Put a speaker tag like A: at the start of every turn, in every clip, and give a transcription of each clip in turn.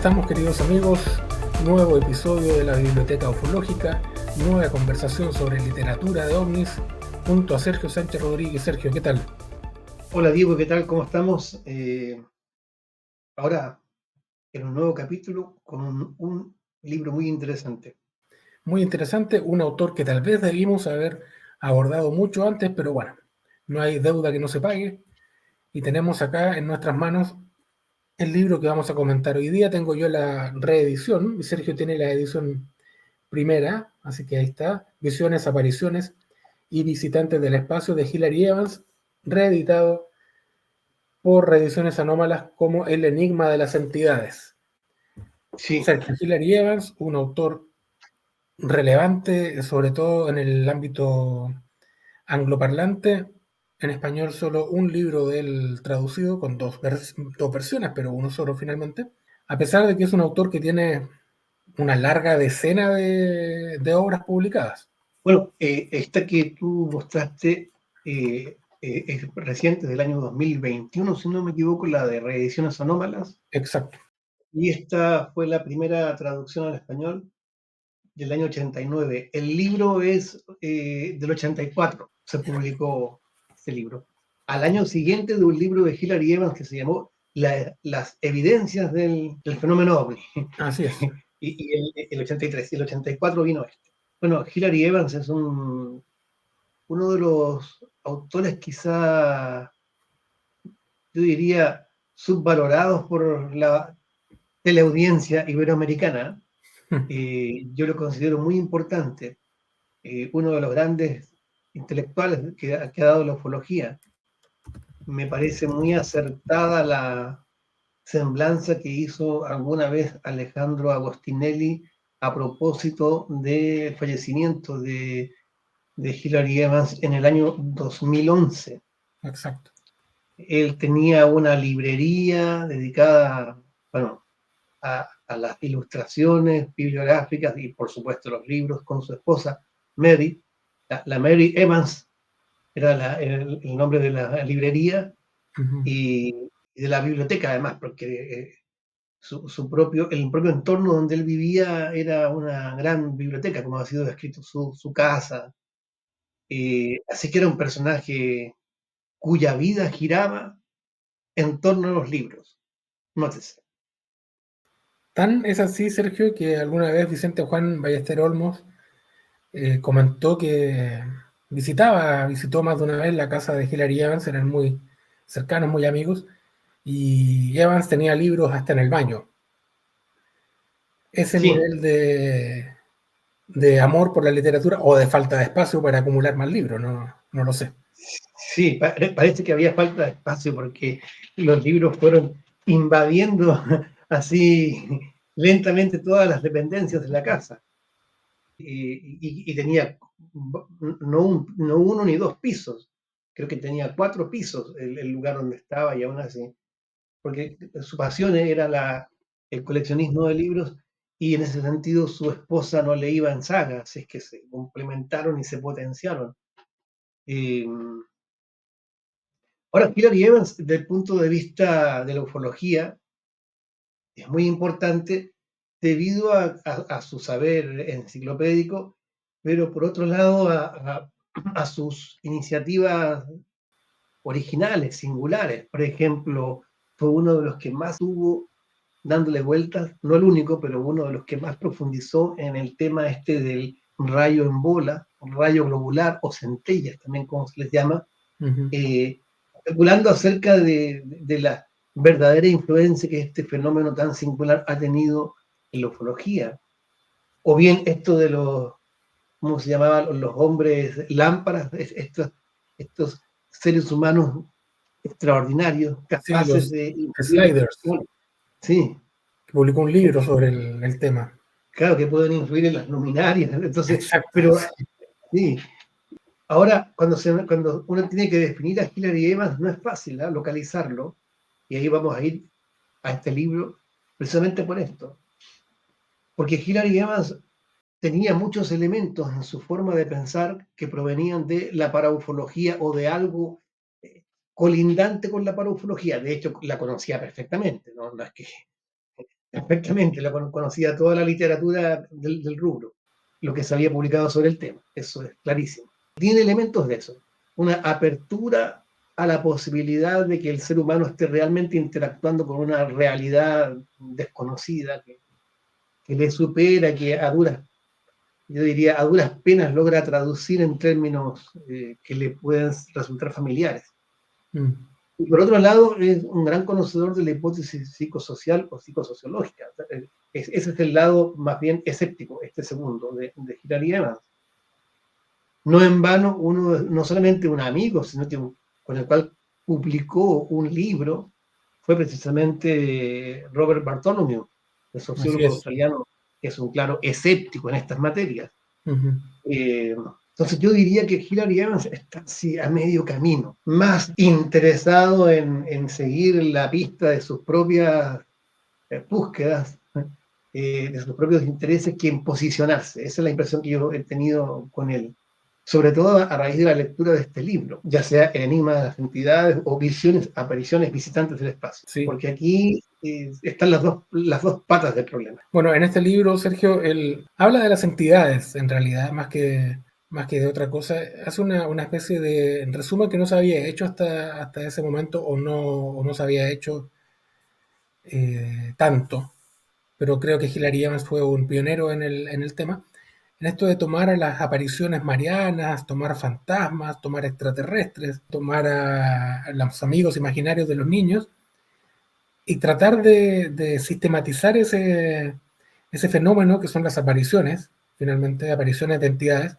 A: estamos, queridos amigos? Nuevo episodio de la Biblioteca Ufológica, nueva conversación sobre literatura de ovnis, junto a Sergio Sánchez Rodríguez. Sergio, ¿qué tal?
B: Hola Diego, ¿qué tal? ¿Cómo estamos? Ahora en un nuevo capítulo con un libro muy interesante.
A: Muy interesante, un autor que tal vez debimos haber abordado mucho antes, pero bueno, no hay deuda que no se pague. Y tenemos acá en nuestras manos el libro que vamos a comentar hoy día. Tengo yo la reedición y Sergio tiene la edición primera, así que ahí está, Visiones, Apariciones y Visitantes del Espacio de Hilary Evans, reeditado por Reediciones Anómalas como El Enigma de las Entidades.
B: Sí,
A: Sergio Hilary Evans, un autor relevante, sobre todo en el ámbito angloparlante. En español solo un libro de él traducido, con dos versiones, pero uno solo finalmente. A pesar de que es un autor que tiene una larga decena de obras publicadas.
B: bueno, esta que tú mostraste es reciente, del año 2021, si no me equivoco, la de Reediciones Anómalas,
A: Exacto.
B: y esta fue la primera traducción al español del año 89. El libro es del 84, se publicó este libro. Al año siguiente de un libro de Hilary Evans que se llamó Las evidencias del fenómeno OVNI.
A: Así es.
B: y el 83, y el 84 vino este. Bueno, Hilary Evans es uno de los autores quizá, yo diría, subvalorados por la teleaudiencia iberoamericana. Yo lo considero muy importante. Uno de los grandes intelectuales que ha dado la ufología. Me parece muy acertada la semblanza que hizo alguna vez Alejandro Agostinelli a propósito del fallecimiento de Hilary Evans en el año 2011.
A: Exacto.
B: Él tenía una librería dedicada, bueno, a las ilustraciones bibliográficas y por supuesto los libros con su esposa Mary, la Mary Evans era el nombre de la librería
A: Uh-huh.
B: y de la biblioteca además, porque el propio entorno donde él vivía era una gran biblioteca, como ha sido descrito su casa. Así que era un personaje cuya vida giraba en torno a los libros. Nótese.
A: Tan es así, Sergio, que alguna vez Vicente Juan Ballester Olmos comentó que visitó más de una vez la casa de Hilary Evans, eran muy cercanos, muy amigos, y Evans tenía libros hasta en el baño. Ese
B: Sí,
A: nivel de amor por la literatura o de falta de espacio para acumular más libros, no lo sé.
B: sí, parece que había falta de espacio porque los libros fueron invadiendo así lentamente todas las dependencias de la casa. Y tenía no uno ni dos pisos, creo que tenía 4 pisos el lugar donde estaba y aún así, porque su pasión era el coleccionismo de libros y en ese sentido su esposa no le iba en saga, así es que se complementaron y se potenciaron. Eh, Ahora, Hilary Evans, desde el punto de vista de la ufología, es muy importante debido a su saber enciclopédico, pero por otro lado a sus iniciativas originales, singulares. Por ejemplo, fue uno de los que más tuvo dándole vueltas, no el único, pero uno de los que más profundizó en el tema este del rayo en bola, rayo globular o centellas, también como se les llama,
A: Uh-huh.
B: especulando acerca de la verdadera influencia que este fenómeno tan singular ha tenido en la ufología. O bien esto de los, ¿cómo se llamaban? Los hombres lámparas, estos seres humanos extraordinarios,
A: Sí,
B: capaces
A: los
B: de influir.
A: Sliders,
B: Bueno, sí,
A: que publicó un libro sobre el tema.
B: claro que pueden influir en las luminarias. Entonces,
A: Exacto,
B: pero
A: sí.
B: sí. Ahora, cuando uno tiene que definir a Hilary Evans, no es fácil, ¿eh? Localizarlo. Y ahí vamos a ir a este libro precisamente por esto. Porque Hilary Evans tenía muchos elementos en su forma de pensar que provenían de la paraufología o de algo eh, colindante con la paraufología. De hecho, la conocía perfectamente, ¿no? No es que perfectamente, conocía toda la literatura del rubro, lo que se había publicado sobre el tema, eso es clarísimo. Tiene elementos de eso, una apertura a la posibilidad de que el ser humano esté realmente interactuando con una realidad desconocida que le supera, que yo diría, a duras penas logra traducir en términos que le pueden resultar familiares.
A: Mm.
B: Y por otro lado, es un gran conocedor de la hipótesis psicosocial o psicosociológica. Ese es el lado más bien escéptico, este segundo, de Hilary Evans. No en vano, uno, no solamente un amigo, sino que con el cual publicó un libro, fue precisamente Robert Bartholomew, el
A: Así
B: sociólogo
A: es.
B: australiano, que es un claro escéptico en estas materias.
A: Ujú.
B: Entonces yo diría que Hilary Evans está así a medio camino, más interesado en seguir la pista de sus propias búsquedas, de sus propios intereses, que en posicionarse. Esa es la impresión que yo he tenido con él, sobre todo a raíz de la lectura de este libro, ya sea El enigma de las entidades o Visiones, apariciones, visitantes del espacio,
A: Sí.
B: porque aquí están las dos patas del problema.
A: Bueno, en este libro, Sergio, él habla de las entidades, en realidad, más que de otra cosa. Hace una especie de resumen que no se había hecho hasta ese momento o no se había hecho tanto, pero creo que Hilary Evans fue un pionero en el tema, en esto de tomar a las apariciones marianas, tomar fantasmas, tomar extraterrestres, tomar a los amigos imaginarios de los niños y tratar de sistematizar ese fenómeno que son las apariciones, finalmente apariciones de entidades,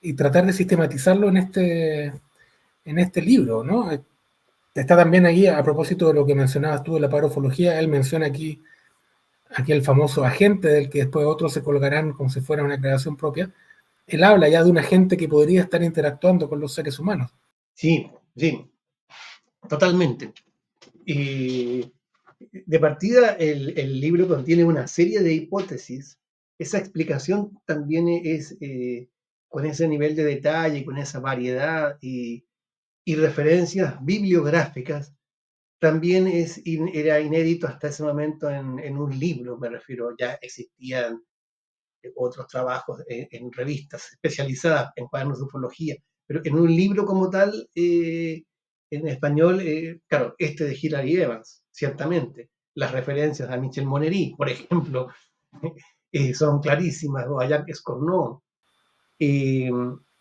A: y tratar de sistematizarlo en este libro, ¿no? Está también ahí, a propósito de lo que mencionabas tú de la parofología, él menciona aquí el famoso agente del que después otros se colgarán como si fuera una creación propia. Él habla ya de un agente que podría estar interactuando con los seres humanos.
B: Sí, sí, totalmente. Y de partida, el libro contiene una serie de hipótesis. Esa explicación también es con ese nivel de detalle, con esa variedad y referencias bibliográficas, también era inédito hasta ese momento en un libro, me refiero, ya existían otros trabajos en revistas especializadas en cuadernos de ufología, pero en un libro como tal, en español, claro, este de Hilary Evans, ciertamente. Las referencias a Michel Monery, por ejemplo, son clarísimas, o a Jacques Cornot. Eh,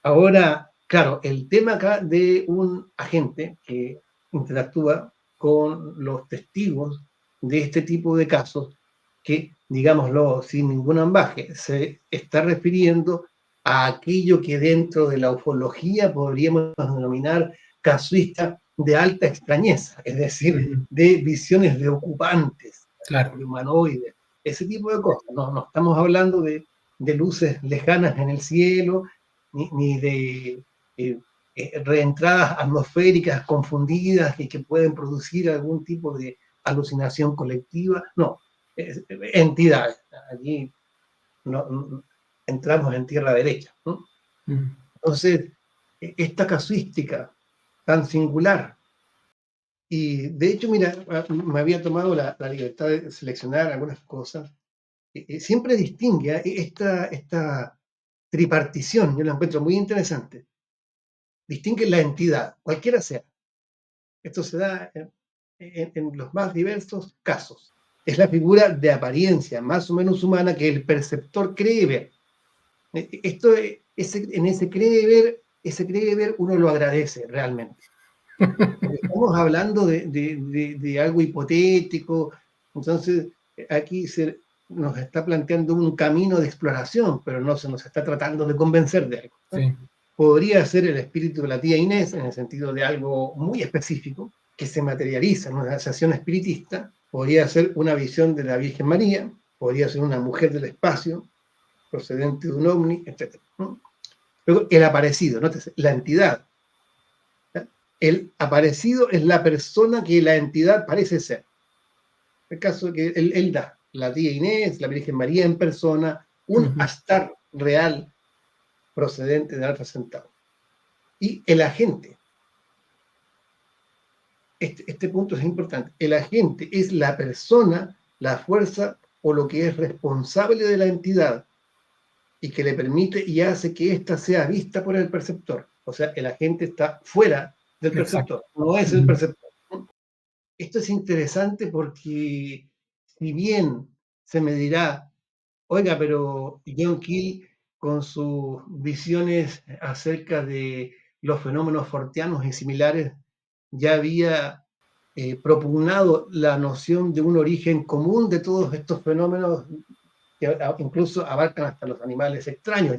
B: Ahora, claro, el tema acá de un agente que interactúa con los testigos de este tipo de casos, que, digámoslo sin ningún ambaje, se está refiriendo a aquello que dentro de la ufología podríamos denominar casuística de alta extrañeza, es decir,
A: Uh-huh.
B: de visiones de ocupantes,
A: Claro.
B: de humanoides, ese tipo de cosas. No, no estamos hablando de luces lejanas en el cielo, ni de reentradas atmosféricas confundidas y que pueden producir algún tipo de alucinación colectiva. No, entidades. Aquí entramos en tierra derecha, ¿no?
A: Uh-huh.
B: Entonces, esta casuística tan singular, y de hecho, mira, me había tomado la libertad de seleccionar algunas cosas, siempre distingue esta tripartición, yo la encuentro muy interesante. Distingue la entidad, cualquiera sea. Esto se da en los más diversos casos. Es la figura de apariencia más o menos humana que el perceptor cree ver. Esto, en ese cree ver uno lo agradece realmente. Porque estamos hablando de algo hipotético, entonces aquí nos está planteando un camino de exploración, pero no se nos está tratando de convencer de algo, ¿no?
A: Sí.
B: Podría ser el espíritu de la tía Inés, en el sentido de algo muy específico, que se materializa en una sesión espiritista, podría ser una visión de la Virgen María, podría ser una mujer del espacio, procedente de un ovni, etc. Luego, el aparecido, nótese, la entidad. El aparecido es la persona que la entidad parece ser. El caso que él da, la tía Inés, la Virgen María en persona, un
A: Uh-huh.
B: astar real procedente de Alfa Centauro. Y el agente, este punto es importante, el agente es la persona la fuerza o lo que es responsable de la entidad y que le permite y hace que ésta sea vista por el perceptor. O sea, el agente está fuera del
A: Exacto.
B: perceptor, no es el perceptor. Esto es interesante porque si bien se me dirá, oiga, pero John Keel con sus visiones acerca de los fenómenos forteanos y similares ya había propugnado la noción de un origen común de todos estos fenómenos que incluso abarcan hasta los animales extraños.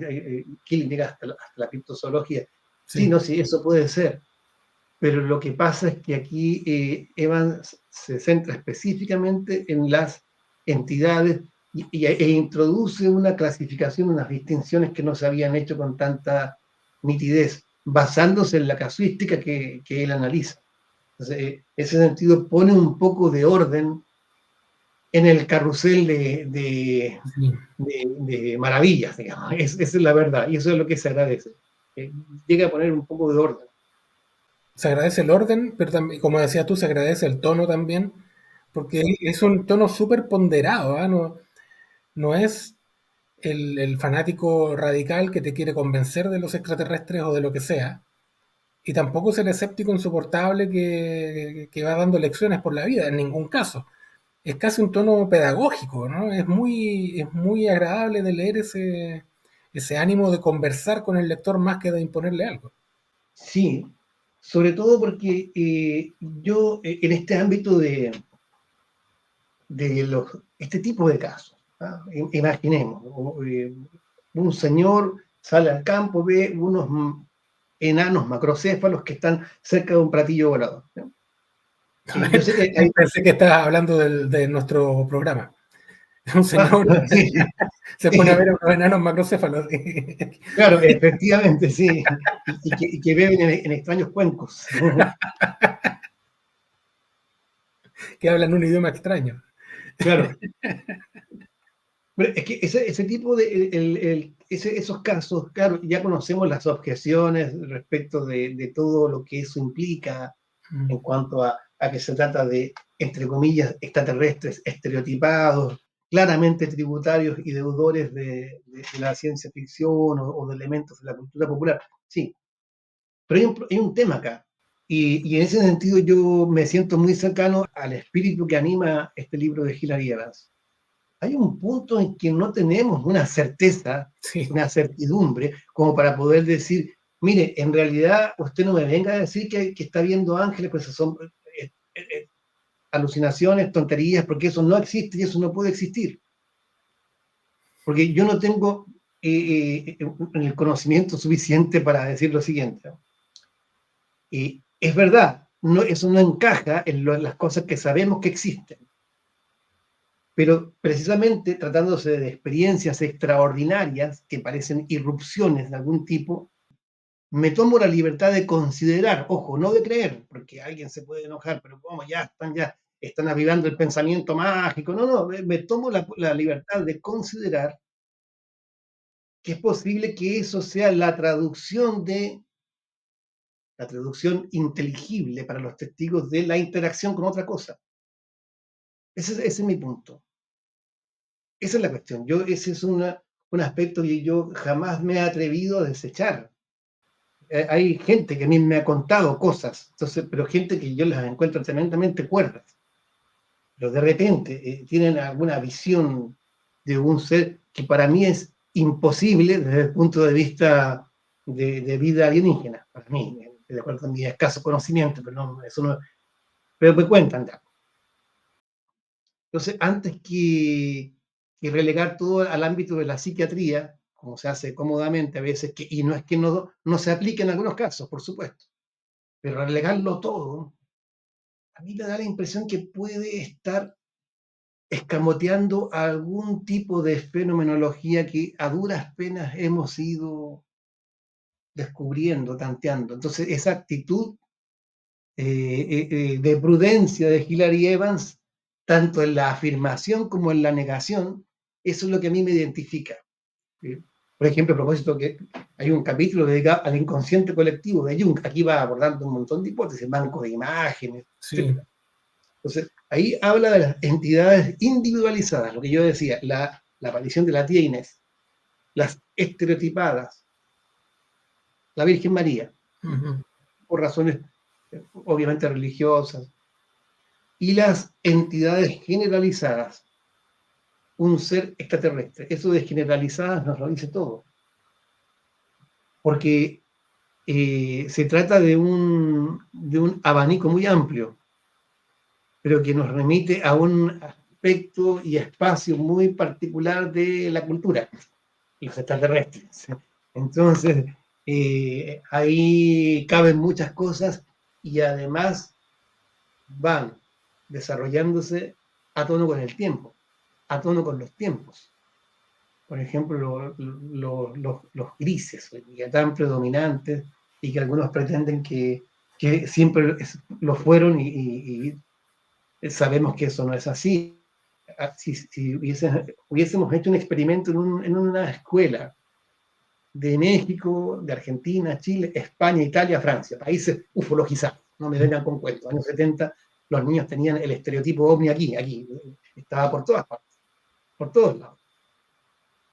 B: Keel llega hasta la criptozoología. Sí,
A: Sí.
B: no, sí, eso puede ser. Pero lo que pasa es que aquí Evans se centra específicamente en las entidades e introduce una clasificación, unas distinciones que no se habían hecho con tanta nitidez, basándose en la casuística que él analiza. Entonces, en ese sentido, pone un poco de orden en el carrusel
A: Sí.
B: de maravillas, digamos. Esa es la verdad, y eso es lo que se agradece. Llega a poner un poco de orden.
A: Se agradece el orden, pero también, como decías tú, se agradece el tono también, porque es un tono súper ponderado, ¿ah? No es el fanático radical que te quiere convencer de los extraterrestres o de lo que sea, y tampoco es el escéptico insoportable que va dando lecciones por la vida, en ningún caso. Es casi un tono pedagógico, ¿no? Es muy agradable de leer ese ánimo de conversar con el lector más que de imponerle algo.
B: Sí, sobre todo porque yo en este ámbito de este tipo de casos, ¿ah? Imaginemos, un señor sale al campo, ve unos enanos macrocéfalos que están cerca de un platillo volador, ¿no? Y yo sé que hay...
A: Pensé que estabas hablando de nuestro programa. Un señor
B: sí,
A: se pone a ver a unos enanos macrocéfalos
B: claro, efectivamente, sí, y que beben en extraños cuencos.
A: que hablan un idioma extraño.
B: Claro. Pero es que ese tipo de, esos casos, claro, ya conocemos las objeciones respecto de todo lo que eso implica en cuanto a que se trata de, entre comillas, extraterrestres estereotipados, claramente tributarios y deudores de la ciencia ficción o de elementos de la cultura popular. Sí, pero hay un tema acá. Y en ese sentido yo me siento muy cercano al espíritu que anima este libro de Hilary Evans. Hay un punto en que no tenemos una certeza,
A: Sí,
B: una certidumbre, como para poder decir, mire, en realidad usted no me venga a decir que está viendo ángeles, pues son alucinaciones, tonterías, porque eso no existe y eso no puede existir. Porque yo no tengo el conocimiento suficiente para decir lo siguiente. Es verdad, no, eso no encaja en las cosas que sabemos que existen. Pero precisamente tratándose de experiencias extraordinarias que parecen irrupciones de algún tipo, me tomo la libertad de considerar, ojo, no de creer, porque alguien se puede enojar, pero como ya están avivando el pensamiento mágico, no, me tomo la libertad de considerar que es posible que eso sea la traducción inteligible para los testigos de la interacción con otra cosa. Ese es mi punto. Esa es la cuestión. Ese es un aspecto que yo jamás me he atrevido a desechar. Hay gente que a mí me ha contado cosas, entonces, pero gente que yo las encuentro tremendamente cuerdas. Pero de repente tienen alguna visión de un ser que para mí es imposible desde el punto de vista de vida alienígena, para mí, de acuerdo a mi escaso conocimiento, pero no, eso no, pero me cuentan ya. Entonces, antes que relegar todo al ámbito de la psiquiatría, como se hace cómodamente a veces, y no es que no se aplique en algunos casos, por supuesto, pero relegarlo todo, a mí me da la impresión que puede estar escamoteando algún tipo de fenomenología que a duras penas hemos ido descubriendo, tanteando. Entonces, esa actitud de prudencia de Hilary Evans, tanto en la afirmación como en la negación, eso es lo que a mí me identifica. Por ejemplo, a propósito que hay un capítulo dedicado al inconsciente colectivo de Jung, aquí va abordando un montón de hipótesis, bancos de imágenes,
A: sí.
B: etc. Entonces, ahí habla de las entidades individualizadas, lo que yo decía, la aparición de la tía Inés, las estereotipadas, la Virgen María,
A: Ujú.
B: por razones obviamente religiosas, y las entidades generalizadas, un ser extraterrestre. Eso de generalizadas nos lo dice todo, porque se trata de un abanico muy amplio, pero que nos remite a un aspecto y espacio muy particular de la cultura, los extraterrestres. Entonces, ahí caben muchas cosas y además van desarrollándose a tono con el tiempo, a tono con los tiempos. Por ejemplo, los grises, que tan predominantes y que algunos pretenden que siempre lo fueron y sabemos que eso no es así. Si hubiésemos hecho un experimento en una escuela de México, de Argentina, Chile, España, Italia, Francia, países ufologizados, no me vengan con cuentos. Años 70 los niños tenían el estereotipo ovni aquí, estaba por todas partes, por todos lados.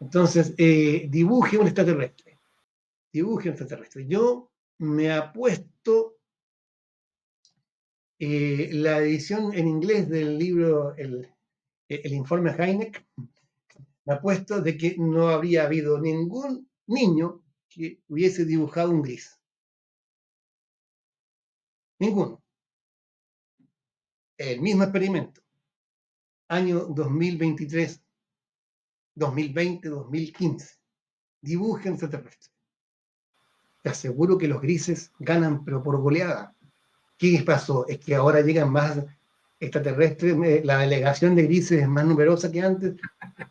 B: Entonces, dibuje un extraterrestre, dibuje un extraterrestre. Yo me apuesto la edición en inglés del libro el informe Heineck, me apuesto de que no habría habido ningún niño que hubiese dibujado un gris. Ninguno. El mismo experimento. Año 2023, 2020, 2015. Dibujen extraterrestre. Te aseguro que los grises ganan, pero por goleada. ¿Qué pasó? Es que ahora llegan más extraterrestres, la delegación de grises es más numerosa que antes.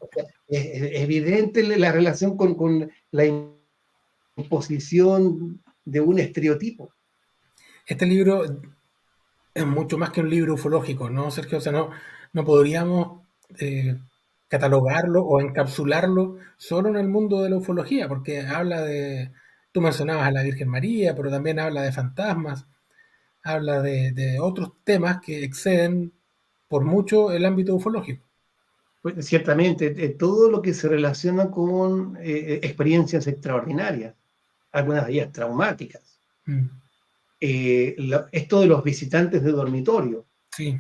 B: O sea, es evidente la relación con la imposición de un estereotipo.
A: Este libro es mucho más que un libro ufológico, ¿no, Sergio? O sea, no podríamos eh, catalogarlo o encapsularlo solo en el mundo de la ufología, porque habla de, tú mencionabas a la Virgen María, pero también habla de fantasmas, habla de otros temas que exceden por mucho el ámbito ufológico.
B: Pues, ciertamente, todo lo que se relaciona con experiencias extraordinarias, algunas de ellas traumáticas.
A: Mm,
B: Esto de los visitantes de dormitorio
A: sí,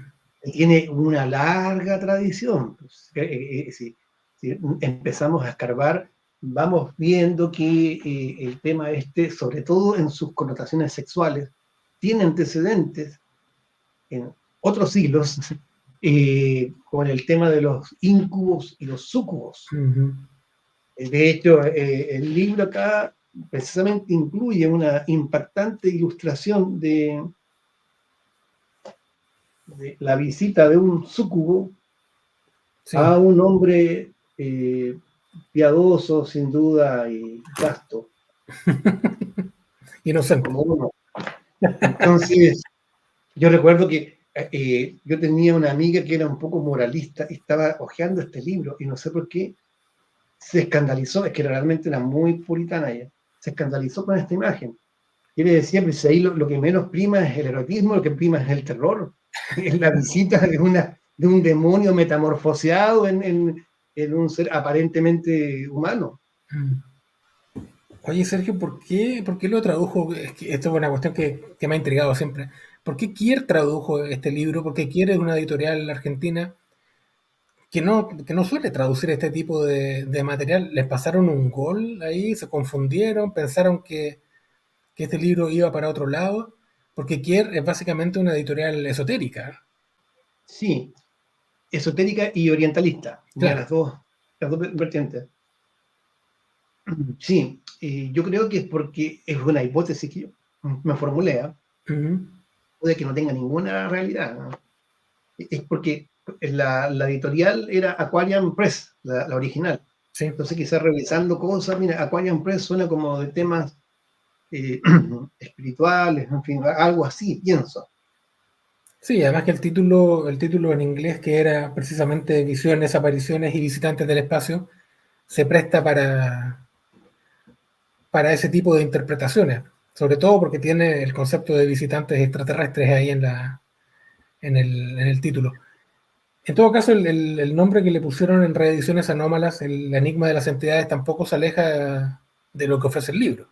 B: tiene una larga tradición. Pues, si empezamos a escarbar, vamos viendo que el tema este, sobre todo en sus connotaciones sexuales, tiene antecedentes en otros siglos con el tema de los incubos y los súcubos.
A: ujú,
B: De hecho, el libro acá precisamente incluye una impactante ilustración de la visita de un súcubo
A: sí,
B: a un hombre piadoso, sin duda, y casto,
A: inocente.
B: como uno. Entonces, yo recuerdo que yo tenía una amiga que era un poco moralista y estaba hojeando este libro y no sé por qué se escandalizó, es que realmente era muy puritana ella, se escandalizó con esta imagen. Quiere decir, pues ahí lo que menos prima es el erotismo, lo que prima es el terror, es la visita de un demonio metamorfoseado en un ser aparentemente humano.
A: Mm. Oye, Sergio, por qué lo tradujo? Es que esto es una cuestión que me ha intrigado siempre. ¿Por qué Kier tradujo este libro? Porque Kier es una editorial argentina que no suele traducir este tipo de material. Les pasaron un gol ahí, se confundieron, pensaron que este libro iba para otro lado, porque Kier es básicamente una editorial esotérica.
B: Sí, esotérica y orientalista, ya
A: Claro.
B: las dos vertientes. Sí, yo creo que es porque es una hipótesis que yo me formulé, ¿eh?
A: Ujú.
B: Puede que no tenga ninguna realidad, ¿no? Es porque la editorial era Aquarian Press, la original.
A: Sí.
B: Entonces, quizás revisando cosas, mira, Aquarian Press suena como de temas eh, espirituales, en fin, algo así, pienso.
A: Sí, además que el título en inglés, que era precisamente Visiones, Apariciones y Visitantes del Espacio, se presta para ese tipo de interpretaciones, sobre todo porque tiene el concepto de visitantes extraterrestres ahí en el título. En todo caso, el nombre que le pusieron en reediciones anómalas, el enigma de las entidades, tampoco se aleja de lo que ofrece el libro.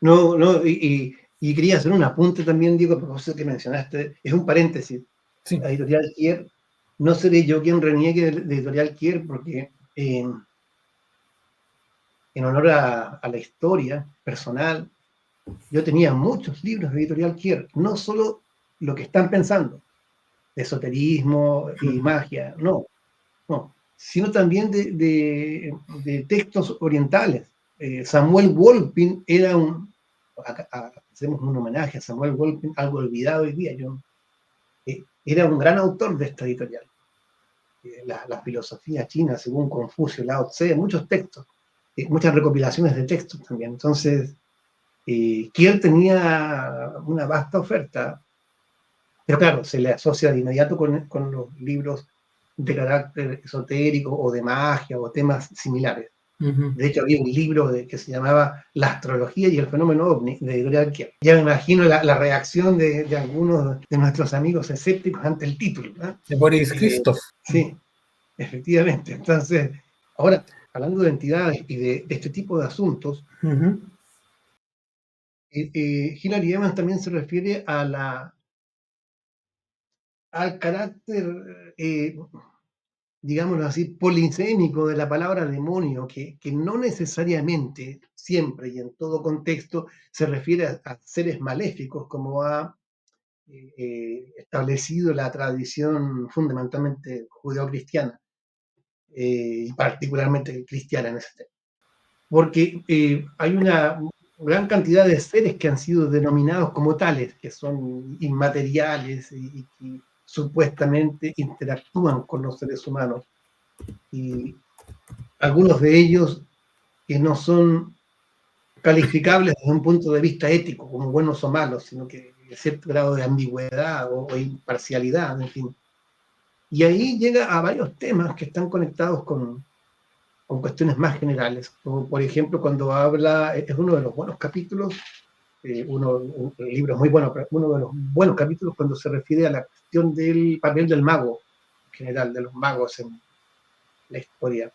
B: No, no, y quería hacer un apunte también, Diego, a propósito que mencionaste, es un paréntesis.
A: Sí.
B: La editorial Kier, no seré yo quien reniegue de editorial Kier, porque en honor a la historia personal, yo tenía muchos libros de editorial Kier, no solo lo que están pensando, de esoterismo y magia, no, sino también de textos orientales. Samuel Wolpin era hacemos un homenaje a Samuel Wolpin, algo olvidado hoy día, era un gran autor de esta editorial. La filosofía china, según Confucio, Lao Tse, muchos textos, muchas recopilaciones de textos también. Entonces, Kier tenía una vasta oferta, pero claro, se le asocia de inmediato con los libros de carácter esotérico o de magia o temas similares. De hecho, había un libro que se llamaba La astrología y el fenómeno ovni, de editorial Kier. Ya me imagino la reacción de algunos de nuestros amigos escépticos ante el título, ¿no?
A: De Boris Christoph.
B: Sí, efectivamente. Entonces, ahora, hablando de entidades y de este tipo de asuntos, Hilary Evans también se refiere al carácter, digámoslo así, polisémico de la palabra demonio, que no necesariamente, siempre y en todo contexto, se refiere a seres maléficos, como ha establecido la tradición fundamentalmente judeocristiana, y particularmente cristiana en ese tema. Porque hay una gran cantidad de seres que han sido denominados como tales, que son inmateriales y supuestamente interactúan con los seres humanos. Y algunos de ellos que no son calificables desde un punto de vista ético, como buenos o malos, sino que hay cierto grado de ambigüedad o imparcialidad, en fin. Y ahí llega a varios temas que están conectados con cuestiones más generales, como por ejemplo cuando habla, es uno de los buenos capítulos, un libro muy bueno, pero uno de los buenos capítulos cuando se refiere a la cuestión del papel del mago, en general, de los magos en la historia.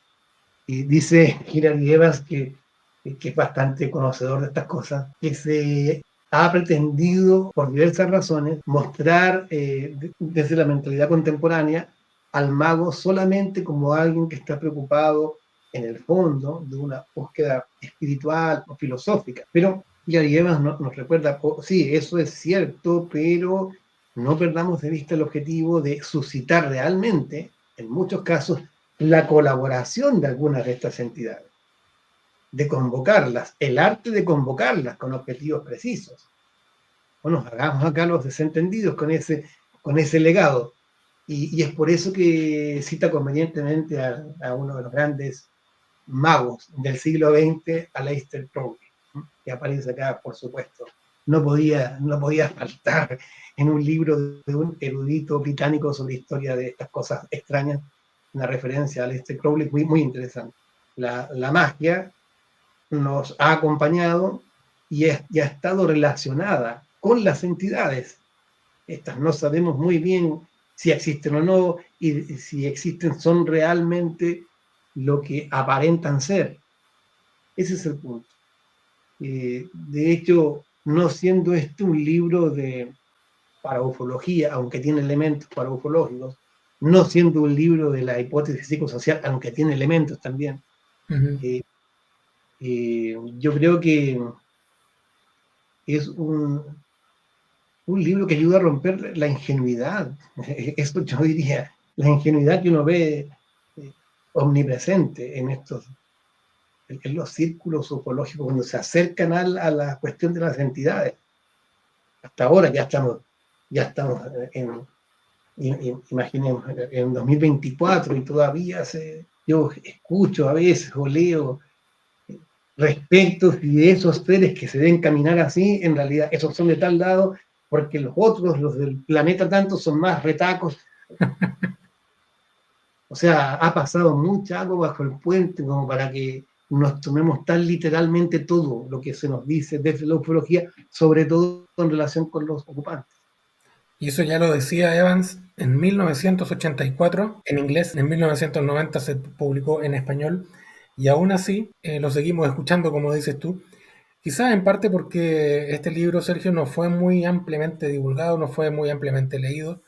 B: Y dice Hilary Evans, que es bastante conocedor de estas cosas, que se ha pretendido, por diversas razones, mostrar desde la mentalidad contemporánea al mago solamente como alguien que está preocupado en el fondo de una búsqueda espiritual o filosófica. Pero Hilary Evans nos recuerda, sí, eso es cierto, pero no perdamos de vista el objetivo de suscitar realmente, en muchos casos, la colaboración de algunas de estas entidades, de convocarlas, el arte de convocarlas con objetivos precisos. No nos hagamos acá los desentendidos con ese legado. Y es por eso que cita convenientemente a uno de los grandes magos del siglo XX, Aleister Crowley, que aparece acá, por supuesto. No podía faltar en un libro de un erudito británico sobre historia de estas cosas extrañas, una referencia a Aleister Crowley muy, muy interesante. La magia nos ha acompañado y ha estado relacionada con las entidades. Estas no sabemos muy bien si existen o no, y si existen son realmente lo que aparentan ser. Ese es el punto. De hecho, no siendo este un libro para ufología, aunque tiene elementos para ufológicos, no siendo un libro de la hipótesis psicosocial, aunque tiene elementos también, yo creo que es un libro que ayuda a romper la ingenuidad. Eso yo diría, la ingenuidad que uno ve omnipresente en los círculos ufológicos cuando se acercan a la cuestión de las entidades. Hasta ahora ya estamos imaginemos, en 2024 y todavía yo escucho a veces o leo respecto de esos seres que se deben caminar así, en realidad esos son de tal lado, porque los otros, los del planeta tanto, son más retacos. O sea, ha pasado mucha agua bajo el puente como para que nos tomemos tan literalmente todo lo que se nos dice desde la ufología, sobre todo en relación con los ocupantes.
A: Y eso ya lo decía Evans en 1984 en inglés, en 1990 se publicó en español, y aún así lo seguimos escuchando, como dices tú. Quizás en parte porque este libro, Sergio, no fue muy ampliamente divulgado, no fue muy ampliamente leído,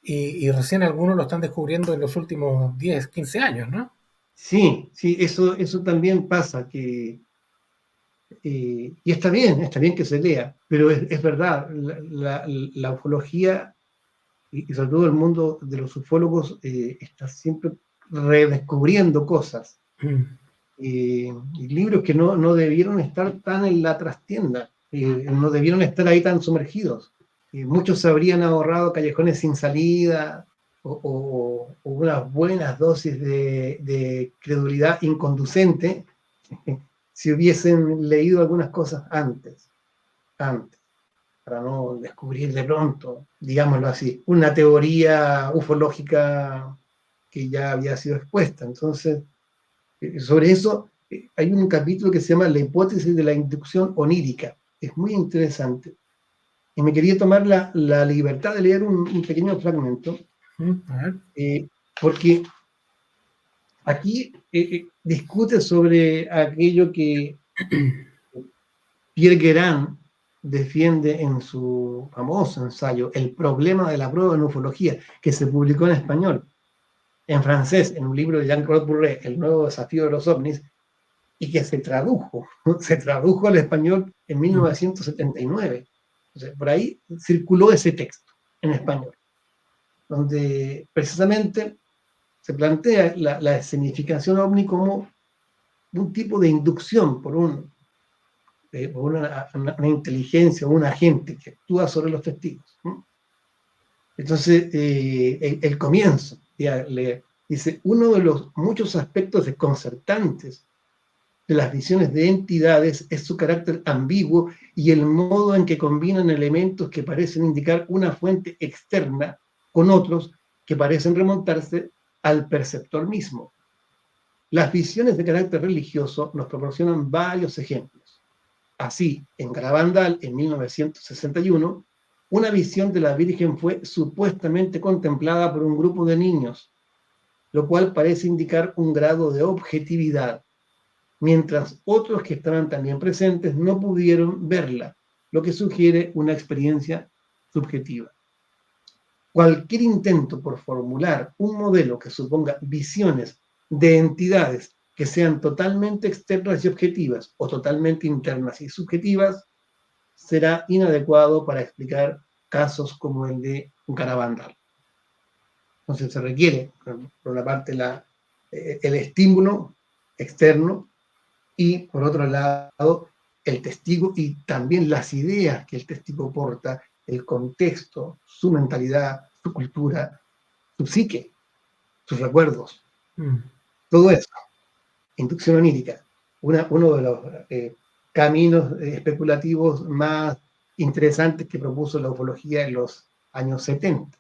A: y recién algunos lo están descubriendo en los últimos 10, 15 años, ¿no?
B: Sí, sí, eso también pasa, y está bien que se lea, pero es verdad, la ufología y sobre todo el mundo de los ufólogos está siempre redescubriendo cosas.
A: Mm,
B: Y libros que no debieron estar tan en la trastienda, no debieron estar ahí tan sumergidos. Muchos se habrían ahorrado callejones sin salida o unas buenas dosis de credulidad inconducente si hubiesen leído algunas cosas antes, para no descubrir de pronto, digámoslo así, una teoría ufológica que ya había sido expuesta. Entonces, sobre eso hay un capítulo que se llama La hipótesis de la inducción onírica. Es muy interesante. Y me quería tomar la libertad de leer un pequeño fragmento,
A: a ver.
B: eh, porque aquí discute sobre aquello que Pierre Guérin defiende en su famoso ensayo, El problema de la prueba en ufología, que se publicó en español, en francés, en un libro de Jean-Claude Bourret, El nuevo desafío de los ovnis, y que se tradujo al español en
A: Mm,
B: 1979. O sea, por ahí circuló ese texto en español, donde precisamente se plantea la escenificación ovni como un tipo de inducción por una inteligencia o un agente que actúa sobre los testigos. ¿No? Entonces, el comienzo, ya, le dice, uno de los muchos aspectos desconcertantes de las visiones de entidades es su carácter ambiguo y el modo en que combinan elementos que parecen indicar una fuente externa con otros que parecen remontarse al perceptor mismo. Las visiones de carácter religioso nos proporcionan varios ejemplos. Así, en Garabandal, en 1961, una visión de la Virgen fue supuestamente contemplada por un grupo de niños, lo cual parece indicar un grado de objetividad, mientras otros que estaban también presentes no pudieron verla, lo que sugiere una experiencia subjetiva. Cualquier intento por formular un modelo que suponga visiones de entidades que sean totalmente externas y objetivas o totalmente internas y subjetivas será inadecuado para explicar casos como el de Garabandal. Entonces se requiere, por una parte, el estímulo externo y por otro lado el testigo y también las ideas que el testigo porta, el contexto, su mentalidad, su cultura, su psique, sus recuerdos,
A: mm.
B: todo eso. Inducción onírica, uno de los caminos especulativos más interesantes que propuso la ufología en los años 70.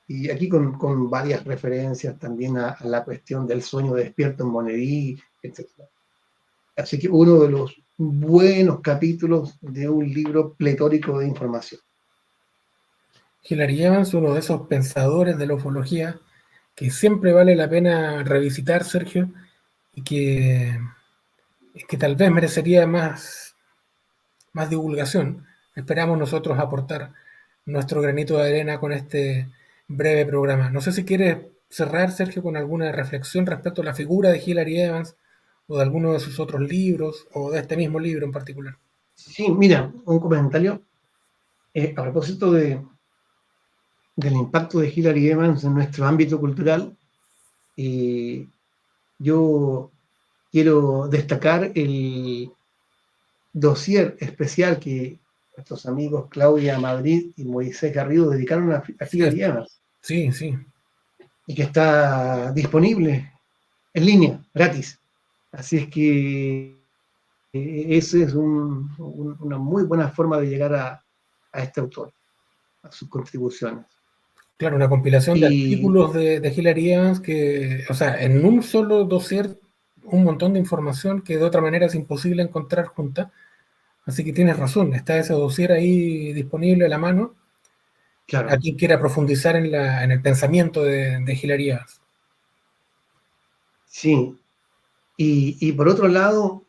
B: Y aquí con varias referencias también a la cuestión del sueño despierto en Monedí, etc. Así que uno de los buenos capítulos de un libro pletórico de información.
A: Hilary Evans, uno de esos pensadores de la ufología que siempre vale la pena revisitar, Sergio, y que tal vez merecería más divulgación. Esperamos nosotros aportar nuestro granito de arena con este breve programa. No sé si quieres cerrar, Sergio, con alguna reflexión respecto a la figura de Hilary Evans o de alguno de sus otros libros o de este mismo libro en particular.
B: Sí, mira, un comentario a propósito del impacto de Hilary Evans en nuestro ámbito cultural. Yo quiero destacar el dossier especial que nuestros amigos Claudia Madrid y Moisés Garrido dedicaron a Hilary
A: Cierto,
B: Evans
A: sí, sí.
B: y que está disponible en línea, gratis. Así es que esa es una muy buena forma de llegar a este autor, a sus contribuciones.
A: Claro, una compilación de
B: Y
A: artículos de Hilary Evans que, o sea, en un solo dossier, un montón de información que de otra manera es imposible encontrar junta. Así que tienes razón, está ese dossier ahí disponible a la mano
B: Claro.
A: a quien quiera profundizar en el pensamiento de Hilary Evans.
B: Sí. Y por otro lado,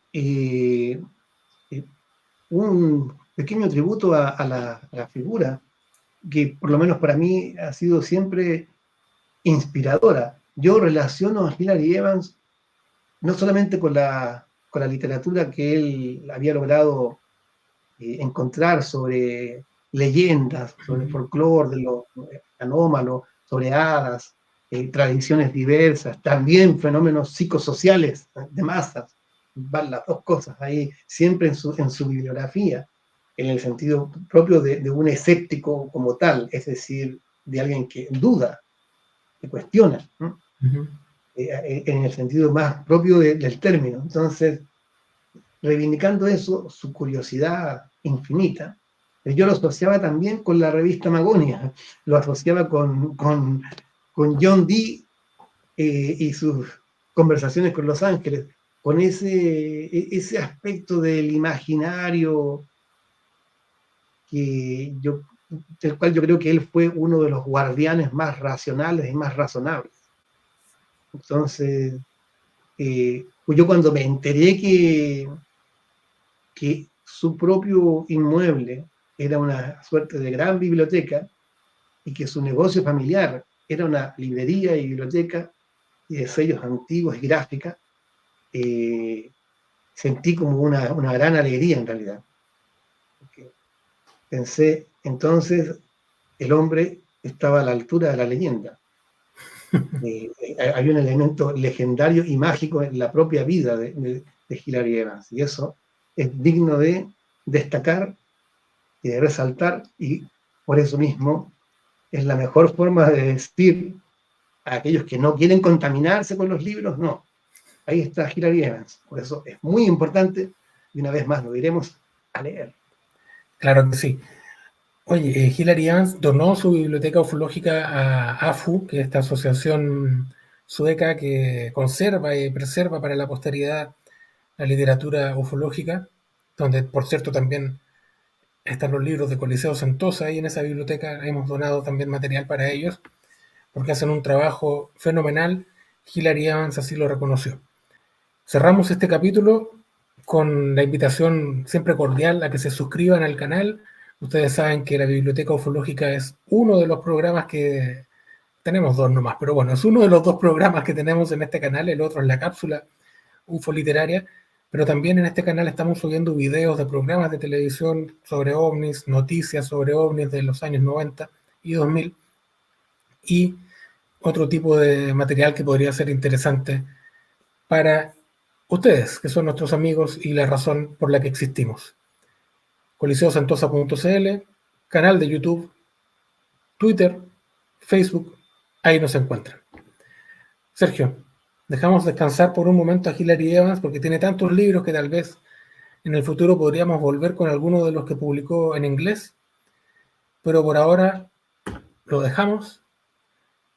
B: un pequeño tributo a la figura que por lo menos para mí ha sido siempre inspiradora. Yo relaciono a Hilary Evans no solamente con la literatura que él había logrado encontrar sobre leyendas, sobre folclore de los anómalos, sobre hadas, tradiciones diversas, también fenómenos psicosociales de masas, van las dos cosas ahí, siempre en su bibliografía, en el sentido propio de un escéptico como tal, es decir, de alguien que duda, que cuestiona, ¿no? En el sentido más propio del término. Entonces, reivindicando eso, su curiosidad infinita, yo lo asociaba también con la revista Magonia, lo asociaba con John Dee y sus conversaciones con Los Ángeles, con ese aspecto del imaginario del cual yo creo que él fue uno de los guardianes más racionales y más razonables. Entonces, yo cuando me enteré que su propio inmueble era una suerte de gran biblioteca y que su negocio familiar era una librería y biblioteca y de sellos antiguos y gráficas, sentí como una gran alegría en realidad. Porque pensé, entonces el hombre estaba a la altura de la leyenda. Hay un elemento legendario y mágico en la propia vida de Hilary Evans, y eso es digno de destacar y de resaltar, y por eso mismo es la mejor forma de decir a aquellos que no quieren contaminarse con los libros, no, ahí está Hilary Evans, por eso es muy importante, y una vez más lo diremos, a leer.
A: Claro que sí. Oye, Hilary Evans donó su biblioteca ufológica a AFU, que es esta asociación sueca que conserva y preserva para la posteridad la literatura ufológica, donde por cierto también están los libros de Coliseo Sentosa, y en esa biblioteca hemos donado también material para ellos, porque hacen un trabajo fenomenal. Hilary Evans así lo reconoció. Cerramos este capítulo con la invitación siempre cordial a que se suscriban al canal. Ustedes saben que la Biblioteca Ufológica es uno de los programas que tenemos, dos nomás, pero bueno, es uno de los dos programas que tenemos en este canal. El otro es la cápsula UFO literaria, pero también en este canal estamos subiendo videos de programas de televisión sobre ovnis, noticias sobre ovnis de los años 90 y 2000, y otro tipo de material que podría ser interesante para ustedes, que son nuestros amigos y la razón por la que existimos. coliseosantosa.cl, canal de YouTube, Twitter, Facebook, ahí nos encuentran. Sergio, dejamos descansar por un momento a Hilary Evans porque tiene tantos libros que tal vez en el futuro podríamos volver con alguno de los que publicó en inglés, pero por ahora lo dejamos,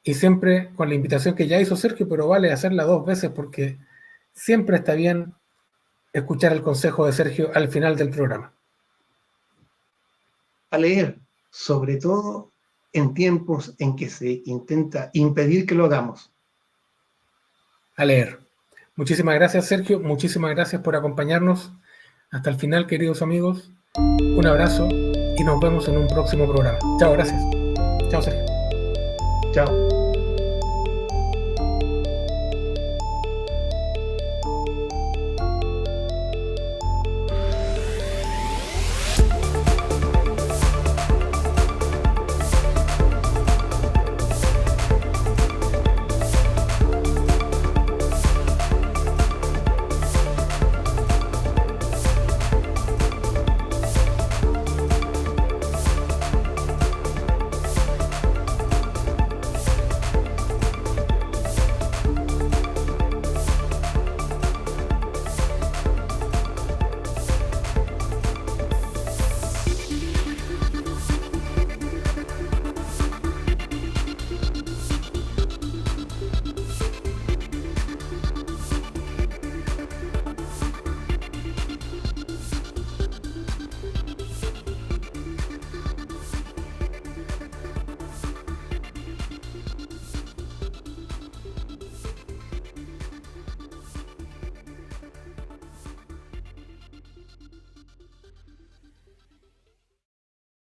A: y siempre con la invitación que ya hizo Sergio, pero vale hacerla dos veces porque siempre está bien escuchar el consejo de Sergio al final del programa.
B: A leer, sobre todo en tiempos en que se intenta impedir que lo hagamos.
A: A leer. Muchísimas gracias, Sergio. Muchísimas gracias por acompañarnos hasta el final, queridos amigos. Un abrazo y nos vemos en un próximo programa. Chao, gracias. Chao, Sergio.
B: Chao.